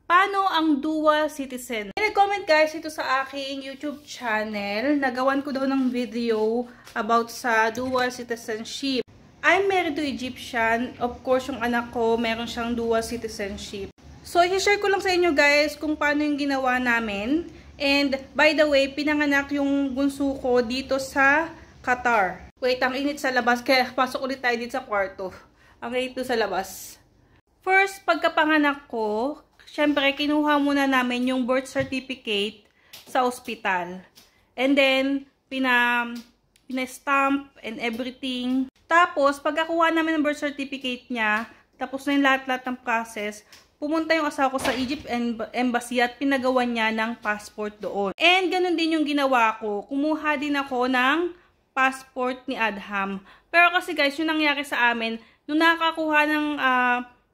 Paano ang dual citizen? Nag-comment guys ito sa aking YouTube channel. Nagawan ko daw ng video about sa dual citizenship. I'm married to Egyptian. Of course, yung anak ko, meron siyang dual citizenship. So, i-share ko lang sa inyo guys kung paano yung ginawa namin. And, by the way, pinanganak yung bunso ko dito sa Qatar. Wait, ang init sa labas. Kaya pasok ulit tayo dito sa kwarto. Ang init sa labas. First, pagkapanganak ko, syempre, kinuha muna namin yung birth certificate sa ospital. And then, pina-stamp and everything. Tapos, pagkakuha namin ng birth certificate niya, tapos na yung lahat-lahat ng process, pumunta yung asawa ko sa Egypt Embassy at pinagawa niya ng passport doon. And ganun din yung ginawa ko. Kumuha din ako ng passport ni Adham. Pero kasi guys, yung nangyari sa amin, nung nakakuha ng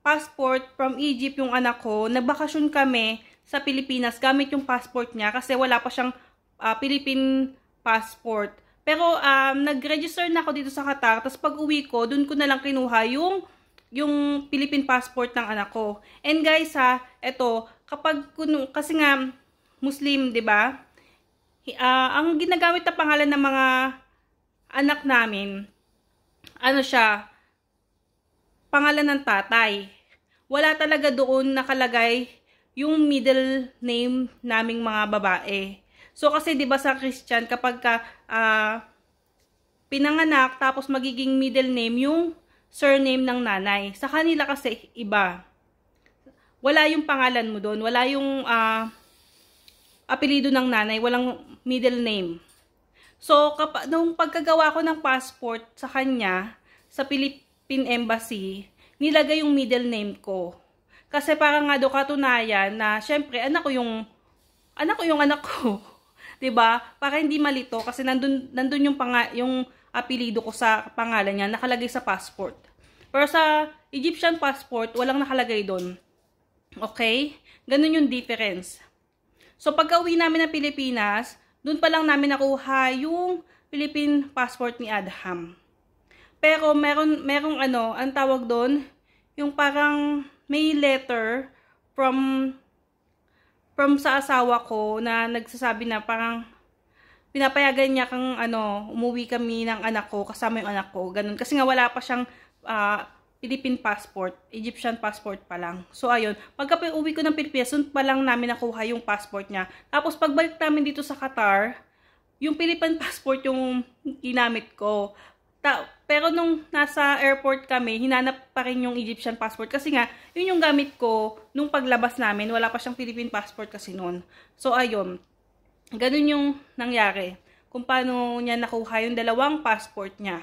passport from Egypt yung anak ko, nagbakasyon kami sa Pilipinas gamit yung passport niya kasi wala pa siyang Philippine passport. Pero nag-register na ako dito sa Qatar, tapos pag uwi ko, dun ko na lang kinuha yung Philippine passport ng anak ko. And guys eto, kasi nga Muslim, 'di ba? Ang ginagamit na pangalan ng mga anak namin, ano siya, pangalan ng tatay. Wala talaga doon nakalagay yung middle name naming mga babae. So kasi 'di ba sa Christian kapag pinanganak tapos magiging middle name yung surname ng nanay. Sa kanila kasi iba. Wala yung pangalan mo doon, wala yung apelyido ng nanay, walang middle name. So nung pagkagawa ko ng passport sa kanya sa Philippine Embassy, nilagay yung middle name ko. Kasi para nga do katunayan na syempre anak ko yung anak ko. 'Di ba? Para hindi malito kasi nandun yung apelyido ko sa pangalan niya nakalagay sa passport. Pero sa Egyptian passport walang nakalagay doon. Okay? Ganun yung difference. So pagka-uwi namin ng Pilipinas, doon pa lang namin nakuha yung Philippine passport ni Adham. Pero merong ang tawag doon, yung parang may letter from sa asawa ko na nagsasabi na parang pinapayagan niya kang umuwi kami ng anak ko, kasama yung anak ko, ganun. Kasi nga wala pa siyang Philippine passport, Egyptian passport pa lang. So ayun, pagka uwi ko ng Pilipinas, doon pa lang namin nakuha yung passport niya. Tapos pagbalik namin dito sa Qatar, yung Philippine passport yung ginamit ko. Pero nung nasa airport kami, hinanap pa rin yung Egyptian passport. Kasi nga, yun yung gamit ko nung paglabas namin. Wala pa siyang Philippine passport kasi noon. So, ayun. Ganun yung nangyari. Kung paano niya nakuha yung dalawang passport niya.